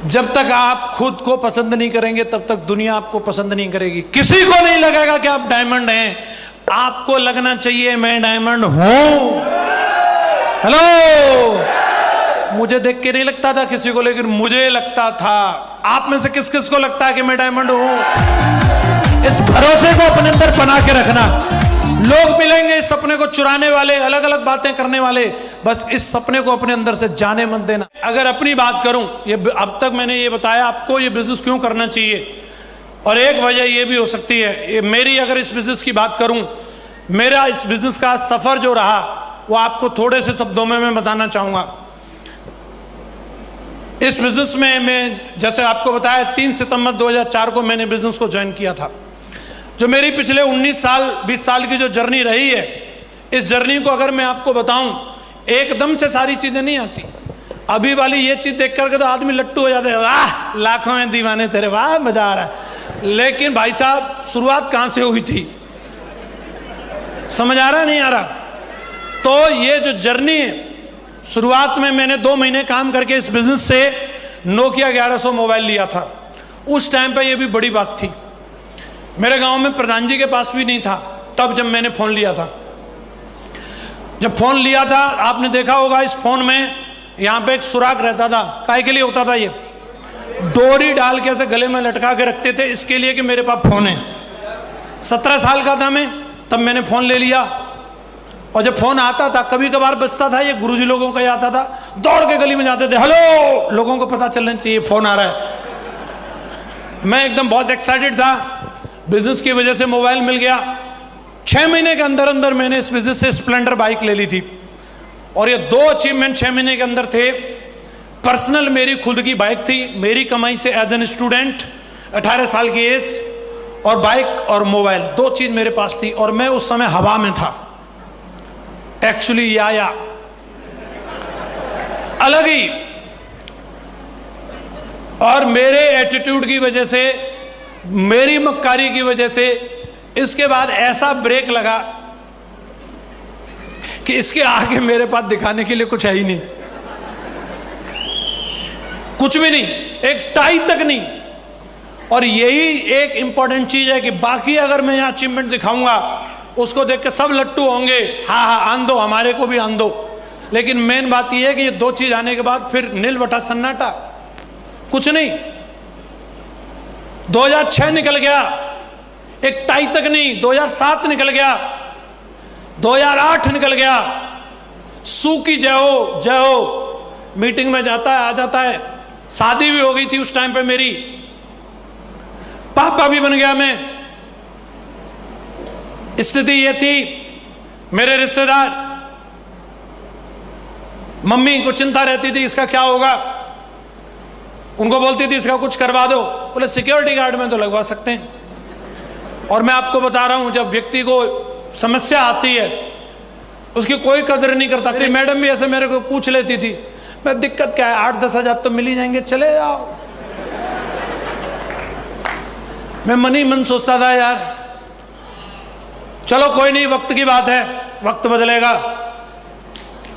जब तक आप खुद को पसंद नहीं करेंगे तब तक दुनिया आपको पसंद नहीं करेगी। किसी को नहीं लगेगा कि आप डायमंड हैं, आपको लगना चाहिए मैं डायमंड हूं। हेलो, मुझे देख के नहीं लगता था किसी को, लेकिन मुझे लगता था। आप में से किस किस को लगता है कि मैं डायमंड हूं? इस भरोसे को अपने अंदर बना के रखना। लोग मिलेंगे इस सपने को चुराने वाले, अलग अलग बातें करने वाले, बस इस सपने को अपने अंदर से जाने मत देना। अगर अपनी बात करूं, ये अब तक मैंने ये बताया आपको ये बिजनेस क्यों करना चाहिए, और एक वजह ये भी हो सकती है, मेरी अगर इस बिजनेस की बात करूं, मेरा इस बिजनेस का सफर जो रहा वो आपको थोड़े से शब्दों में मैं बताना चाहूंगा। इस बिजनेस में मैं जैसे आपको बताया 3 सितंबर 2004 को मैंने बिजनेस को ज्वाइन किया था। जो मेरी पिछले 19 साल 20 साल की जो जर्नी रही है, इस जर्नी को अगर मैं आपको बताऊं, एकदम से सारी चीजें नहीं आती। अभी वाली ये चीज देख करके तो आदमी लट्टू हो जाते हैं, वाह लाखों में दीवाने तेरे, वाह मजा आ रहा है। लेकिन भाई साहब शुरुआत कहां से हुई थी, समझ आ रहा नहीं आ रहा? तो ये जो जर्नी है, शुरुआत में मैंने 2 महीने काम करके इस बिजनेस से नोकिया 1100 मोबाइल लिया था। उस टाइम पे ये भी बड़ी बात थी। मेरे गांव में प्रधान जी के पास भी नहीं था तब जब मैंने फ़ोन लिया था। जब फ़ोन लिया था, आपने देखा होगा इस फ़ोन में यहाँ पे एक सुराख रहता था। काहे के लिए होता था? ये डोरी डाल के ऐसे गले में लटका के रखते थे, इसके लिए कि मेरे पास फ़ोन है। 17 साल का था मैं तब मैंने फ़ोन ले लिया। और जब फ़ोन आता था, कभी कभार बजता था, ये गुरुजी लोगों का ही आता था, दौड़ के गली में जाते थे, हेलो, लोगों को पता चलना चाहिए फ़ोन आ रहा है। मैं एकदम बहुत एक्साइटेड था, बिजनेस की वजह से मोबाइल मिल गया। 6 महीने के अंदर अंदर मैंने इस बिजनेस से स्प्लेंडर बाइक ले ली थी। और ये 2 अचीवमेंट 6 महीने के अंदर थे। पर्सनल मेरी खुद की बाइक थी, मेरी कमाई से एज एन स्टूडेंट, 18 साल की एज, और बाइक और मोबाइल 2 चीज मेरे पास थी। और मैं उस समय हवा में था एक्चुअली, या अलग ही। और मेरे एटीट्यूड की वजह से, मेरी मक्कारी की वजह से, इसके बाद ऐसा ब्रेक लगा कि इसके आगे मेरे पास दिखाने के लिए कुछ है ही नहीं, कुछ भी नहीं, एक टाई तक नहीं। और यही एक इंपॉर्टेंट चीज है कि बाकी अगर मैं यहां अचीवमेंट दिखाऊंगा, उसको देख के सब लट्टू होंगे, हाँ हाँ आन दो, हमारे को भी आन दो। लेकिन मेन बात यह है कि ये 2 चीज आने के बाद फिर नील बटा सन्नाटा, कुछ नहीं। 2006 निकल गया, एक टाई तक नहीं। 2007 निकल गया, 2008 निकल गया। सू की जय हो जय हो, मीटिंग में जाता है, आ जाता है। शादी भी हो गई थी उस टाइम पे मेरी, पापा भी बन गया मैं। स्थिति ये थी, मेरे रिश्तेदार, मम्मी को चिंता रहती थी इसका क्या होगा, उनको बोलती थी इसका कुछ करवा दो। बोले सिक्योरिटी गार्ड में तो लगवा सकते हैं। और मैं आपको बता रहा हूं, जब व्यक्ति को समस्या आती है उसकी कोई कदर नहीं करता। मेरी मैडम भी ऐसे मेरे को पूछ लेती थी, मैं दिक्कत क्या है, 8-10 हज़ार तो मिल ही जाएंगे, चले जाओ। मैं मन ही मन सोचता था यार चलो कोई नहीं, वक्त की बात है, वक्त बदलेगा।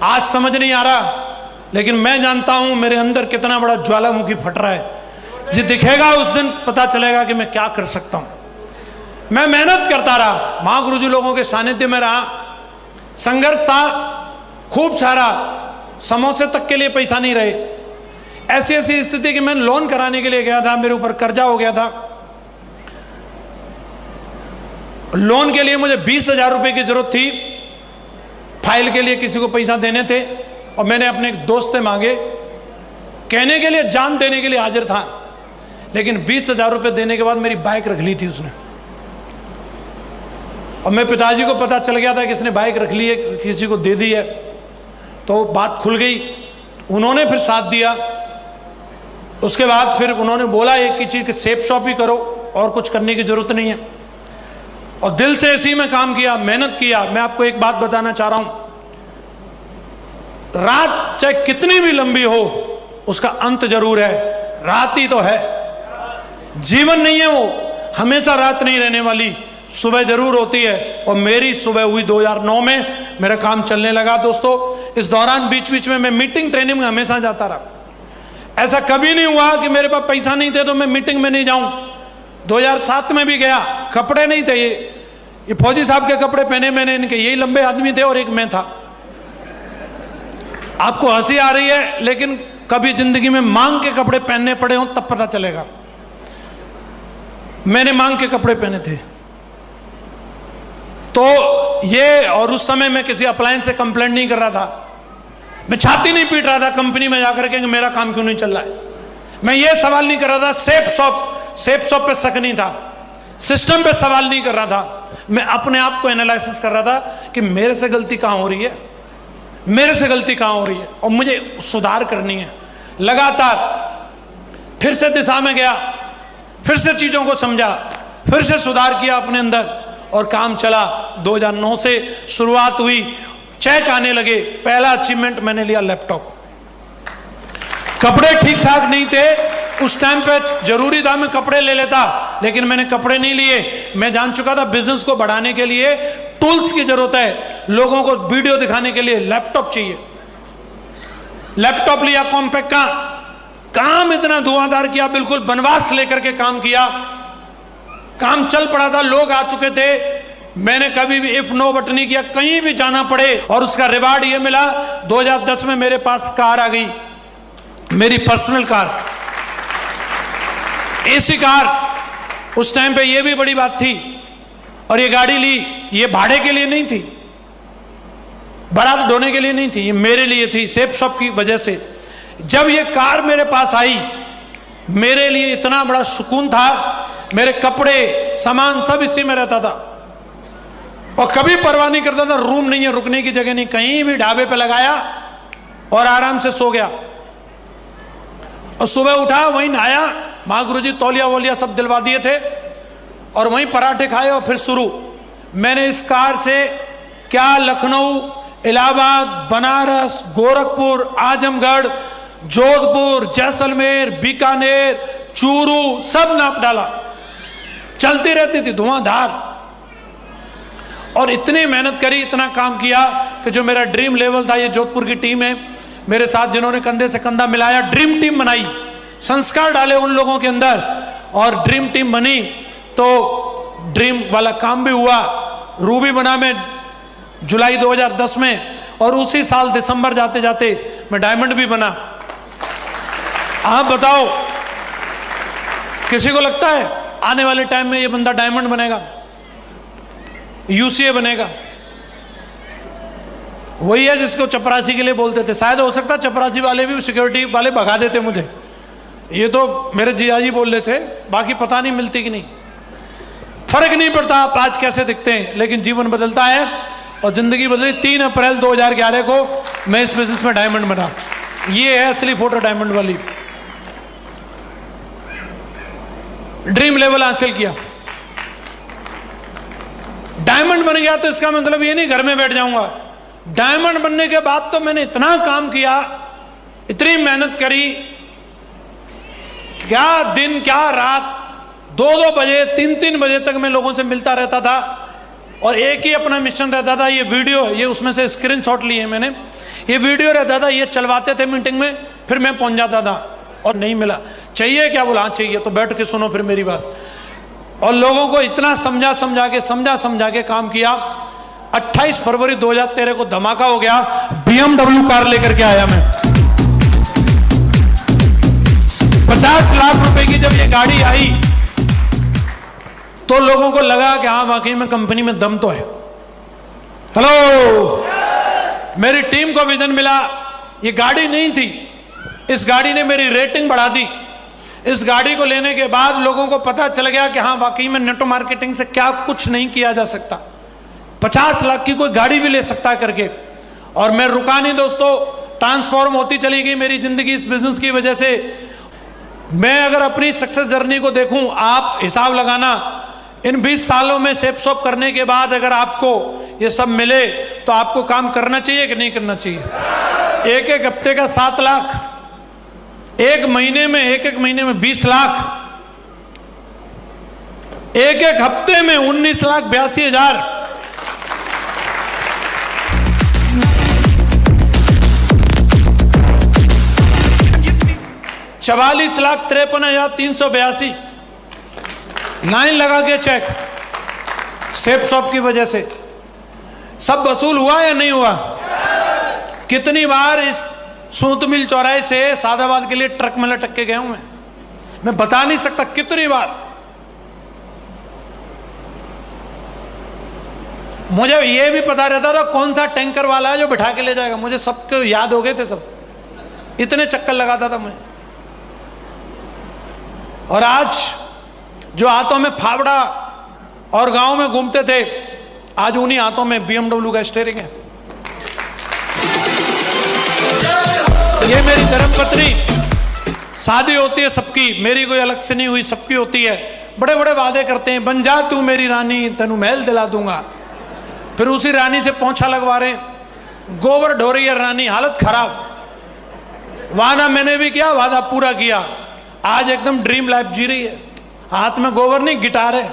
आज समझ नहीं आ रहा, लेकिन मैं जानता हूं मेरे अंदर कितना बड़ा ज्वालामुखी फट रहा है। जो दिखेगा उस दिन पता चलेगा कि मैं क्या कर सकता हूं। मैं मेहनत करता रहा, महागुरुजी लोगों के सानिध्य में रहा, संघर्ष था खूब सारा, समोसे तक के लिए पैसा नहीं रहे। ऐसी ऐसी स्थिति कि मैं लोन कराने के लिए गया था, मेरे ऊपर कर्जा हो गया था। लोन के लिए मुझे 20,000 रुपए की जरूरत थी, फाइल के लिए किसी को पैसा देने थे। और मैंने अपने एक दोस्त से मांगे, कहने के लिए जान देने के लिए हाजिर था, लेकिन 20,000 रुपए देने के बाद मेरी बाइक रख ली थी उसने। और मैं पिताजी को पता चल गया था कि इसने बाइक रख ली है, किसी को दे दी है, तो बात खुल गई। उन्होंने फिर साथ दिया। उसके बाद फिर उन्होंने बोला एक ही चीज़ कि सेफ शॉप ही करो, और कुछ करने की जरूरत नहीं है। और दिल से ऐसे ही मैं काम किया, मेहनत किया। मैं आपको एक बात बताना चाह रहा हूं, रात चाहे कितनी भी लंबी हो उसका अंत जरूर है। रात ही तो है, जीवन नहीं है वो, हमेशा रात नहीं रहने वाली, सुबह जरूर होती है। और मेरी सुबह हुई 2009 में, मेरा काम चलने लगा दोस्तों। इस दौरान बीच बीच में मैं मीटिंग ट्रेनिंग में हमेशा जाता रहा। ऐसा कभी नहीं हुआ कि मेरे पास पैसा नहीं थे तो मैं मीटिंग में नहीं जाऊं। 2007 में भी गया, कपड़े नहीं थे, ये फौजी साहब के कपड़े पहने मैंने, इनके यही लंबे आदमी थे और एक मैं था। आपको हंसी आ रही है, लेकिन कभी जिंदगी में मांग के कपड़े पहनने पड़े हों तब पता चलेगा। मैंने मांग के कपड़े पहने थे। तो ये, और उस समय मैं किसी अप्लायंस से कंप्लेंट नहीं कर रहा था, मैं छाती नहीं पीट रहा था कंपनी में जाकर के मेरा काम क्यों नहीं चल रहा है। मैं ये सवाल नहीं कर रहा था, सेफ शॉप पे शक नहीं था, सिस्टम पे सवाल नहीं कर रहा था। मैं अपने आप को एनालिसिस कर रहा था कि मेरे से गलती कहां हो रही है, मेरे से गलती कहां हो रही है और मुझे सुधार करनी है। लगातार फिर से दिशा में गया, फिर से चीजों को समझा, फिर से सुधार किया अपने अंदर और काम चला। 2009 से शुरुआत हुई, चेक आने लगे। पहला अचीवमेंट मैंने लिया लैपटॉप। कपड़े ठीक ठाक नहीं थे उस टाइम पे, जरूरी था मैं कपड़े ले लेता, लेकिन मैंने कपड़े नहीं लिए। मैं जान चुका था बिजनेस को बढ़ाने के लिए टूल्स की जरूरत है, लोगों को वीडियो दिखाने के लिए लैपटॉप चाहिए। लैपटॉप लिया कॉम्पैक्ट का, काम इतना धुआंधार किया, बिल्कुल वनवास लेकर के काम किया। काम चल पड़ा था, लोग आ चुके थे। मैंने कभी भी इफ नो बट नहीं किया, कहीं भी जाना पड़े। और उसका रिवार्ड ये मिला, 2010 में मेरे पास कार आ गई, मेरी पर्सनल कार, एसी कार। उस टाइम पे ये भी बड़ी बात थी। और ये गाड़ी ली, ये भाड़े के लिए नहीं थी, बारात ढोने के लिए नहीं थी, ये मेरे लिए थी, सेफ शॉप की वजह से। जब ये कार मेरे पास आई, मेरे लिए इतना बड़ा सुकून था। मेरे कपड़े, सामान सब इसी में रहता था और कभी परवाह नहीं करता था, रूम नहीं है, रुकने की जगह नहीं, कहीं भी ढाबे पे लगाया और आराम से सो गया। और सुबह उठा, वहीं नहाया, महागुरु जी तौलिया वोलिया सब दिलवा दिए थे और वहीं पराठे खाए और फिर शुरू। मैंने इस कार से क्या लखनऊ, इलाहाबाद, बनारस, गोरखपुर, आजमगढ़, जोधपुर, जैसलमेर, बीकानेर, चूरू सब नाप डाला। चलती रहती थी धुआंधार। और इतनी मेहनत करी, इतना काम किया कि जो मेरा ड्रीम लेवल था, ये जोधपुर की टीम है मेरे साथ जिन्होंने कंधे से कंधा मिलाया, ड्रीम टीम बनाई, संस्कार डाले उन लोगों के अंदर और ड्रीम टीम बनी। तो ड्रीम वाला काम भी हुआ। रूबी बना मैं जुलाई 2010 में और उसी साल दिसंबर जाते जाते मैं डायमंड भी बना। आप बताओ, किसी को लगता है आने वाले टाइम में ये बंदा डायमंड बनेगा, यूसीए बनेगा? वही है जिसको चपरासी के लिए बोलते थे। शायद हो सकता चपरासी वाले भी सिक्योरिटी वाले भगा देते मुझे, ये तो मेरे जियाजी बोल रहे थे, बाकी पता नहीं मिलती कि नहीं, फर्क नहीं पड़ता आप आज कैसे दिखते हैं, लेकिन जीवन बदलता है और जिंदगी बदली। 3 अप्रैल 2011 को मैं इस बिजनेस में डायमंड बना। ये है असली फोटो डायमंड वाली। ड्रीम लेवल हासिल किया, डायमंड बन गया। तो इसका मतलब ये नहीं घर में बैठ जाऊंगा। डायमंड बनने के बाद तो मैंने इतना काम किया, इतनी मेहनत करी, क्या दिन क्या रात, 2-2 बजे 3-3 बजे तक मैं लोगों से मिलता रहता था और एक ही अपना मिशन रहता था। ये वीडियो, ये उसमें से स्क्रीनशॉट लिए मैंने, ये वीडियो रहता था, ये चलवाते थे मीटिंग में, फिर मैं पहुंच जाता था। और नहीं मिला, चाहिए क्या? बोला हाँ चाहिए। तो बैठ के सुनो फिर मेरी बात। और लोगों को इतना समझा के काम किया। 28 फरवरी 2013 को धमाका हो गया, BMW कार लेकर के आया मैं। 50 लाख रुपए की जब ये गाड़ी आई तो लोगों को लगा कि हाँ वाकई में कंपनी में दम तो है। हेलो, मेरी टीम को विजन मिला। ये गाड़ी नहीं थी, इस गाड़ी ने मेरी रेटिंग बढ़ा दी। इस गाड़ी को लेने के बाद लोगों को पता चल गया कि हाँ वाकई में नेटवर्क मार्केटिंग से क्या कुछ नहीं किया जा सकता, 50 लाख की कोई गाड़ी भी ले सकता करके। और मैं रुका नहीं दोस्तों, ट्रांसफॉर्म होती चली गई मेरी जिंदगी इस बिजनेस की वजह से। मैं अगर अपनी सक्सेस जर्नी को देखूं, आप हिसाब लगाना, इन 20 सालों में सेप शॉप करने के बाद अगर आपको ये सब मिले तो आपको काम करना चाहिए कि नहीं करना चाहिए? एक हफ्ते का 7 लाख, एक महीने में 20 लाख, एक हफ्ते में 19,82,000। 44,53,382 लाइन लगा के चेक सेफ शॉप की वजह से। सब वसूल हुआ या नहीं हुआ? कितनी बार इस सूत मिल चौराहे से सादाबाद के लिए ट्रक में लटक के गया हूं मैं बता नहीं सकता कितनी बार। मुझे यह भी पता रहता था कौन सा टैंकर वाला है जो बिठा के ले जाएगा, मुझे सबके याद हो गए थे सब, इतने चक्कर लगाता था मैं। और आज जो हाथों में फावड़ा और गांव में घूमते थे, आज उन्हीं हाथों में BMW का स्टीयरिंग है। ये मेरी धर्मपत्नी, शादी होती है सबकी, मेरी कोई अलग से नहीं हुई, सबकी होती है। बड़े बड़े वादे करते हैं, बन जा तू मेरी रानी तेनू महल दिला दूंगा। फिर उसी रानी से पोंछा लगवा रहे, गोबर ढो रही है रानी, हालत खराब। वादा मैंने भी किया, वादा पूरा किया, आज एकदम ड्रीम लाइफ जी रही है। हाथ में गोबर नहीं, गिटार है।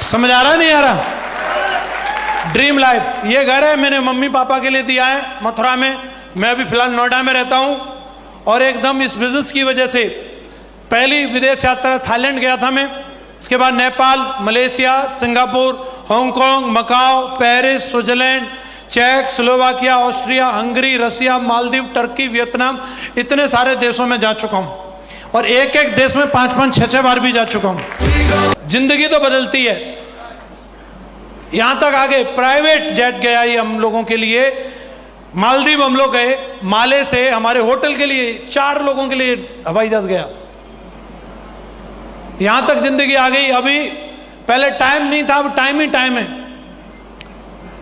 समझ आ रहा नहीं आ रहा? Dream life. ये घर है मैंने मम्मी पापा के लिए दिया है मथुरा में, मैं अभी फिलहाल नोएडा में रहता हूँ। और एकदम इस बिजनेस की वजह से पहली विदेश यात्रा थाईलैंड गया था मैं, इसके बाद Nepal, Malaysia, Singapore, Hong Kong, Macau, Paris, Switzerland, चेक, Slovakia, Austria, Hungary, Russia, Maldives, Turkey, Vietnam, इतने सारे देशों में जा चुका हूँ। और एक एक देश में 5-5, 6-6 बार भी जा चुका हूँ। जिंदगी तो बदलती है। यहां तक आगे प्राइवेट जेट गया ये हम लोगों के लिए। मालदीव हम लोग गए, माले से हमारे होटल के लिए 4 लोगों के लिए हवाई जहाज गया। यहां तक जिंदगी आ गई। अभी पहले टाइम नहीं था, अब टाइम ही टाइम है।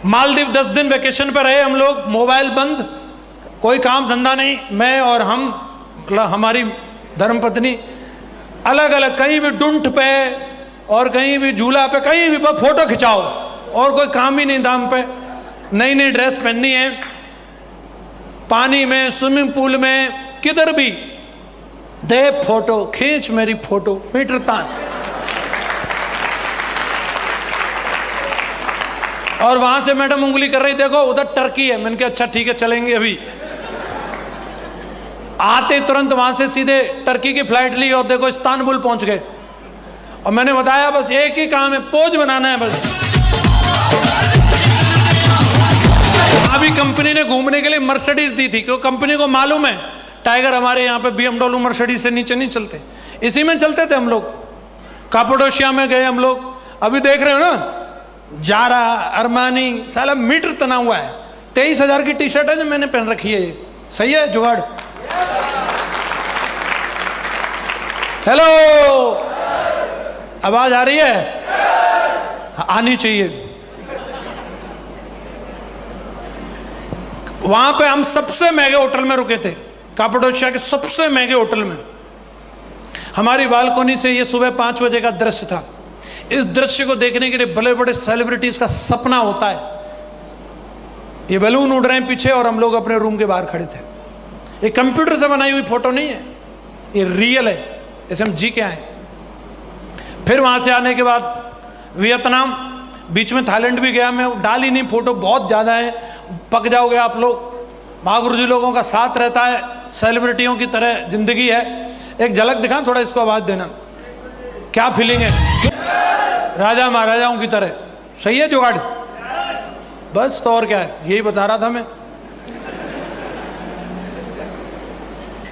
मालदीव 10 दिन वेकेशन पर रहे हम लोग, मोबाइल बंद, कोई काम धंधा नहीं। मैं और हम मतलब हमारी धर्मपत्नी अलग अलग, कहीं भी डुंठ पे और कहीं भी झूला पे, कहीं भी फोटो खिंचाओ, और कोई काम ही नहीं था हम पे। नई नई ड्रेस पहननी है, पानी में, स्विमिंग पूल में, किधर भी दे फोटो खींच, मेरी फोटो मीटर तान। और वहां से मैडम उंगली कर रही, देखो उधर टर्की है। मैंने कहा अच्छा ठीक है चलेंगे। अभी आते तुरंत वहां से सीधे टर्की की फ्लाइट ली और देखो इस्तांबुल पहुंच गए। और मैंने बताया बस एक ही काम है, पोज बनाना है बस। अभी कंपनी ने घूमने के लिए मर्सिडीज दी थी, क्योंकि कंपनी को मालूम है टाइगर हमारे यहाँ पे BMW मर्सिडीज से नीचे नहीं चलते, इसी में चलते थे हम लोग। कापाडोशिया में गए हम लोग, अभी देख रहे हो ना, जारा, अरमानी, साला मीटर तना हुआ है। 23,000 की टी शर्ट है जो मैंने पहन रखी है। ये सही है जुगाड़? हेलो, आवाज आ रही है? आनी चाहिए। वहां पे हम सबसे महंगे होटल में रुके थे, कापाडोशिया के सबसे महंगे होटल में। हमारी बालकोनी से ये सुबह 5 बजे का दृश्य था। इस दृश्य को देखने के लिए बड़े बड़े सेलिब्रिटीज का सपना होता है। ये बैलून उड़ रहे हैं पीछे और हम लोग अपने रूम के बाहर खड़े थे। ये कंप्यूटर से बनाई हुई फोटो नहीं है, ये रियल है, इसे हम जी के आए। फिर वहां से आने के बाद वियतनाम, बीच में थाईलैंड भी गया मैं, डाल ही नहीं फोटो, बहुत ज़्यादा है, पक जाओगे आप लोग। महागुरु जी लोगों का साथ रहता है, सेलिब्रिटियों की तरह जिंदगी है। एक झलक दिखा थोड़ा, इसको आवाज़ देना, क्या फीलिंग है, राजा महाराजाओं की तरह। सही है जुगाड़? बस तो और क्या है, यही बता रहा था मैं।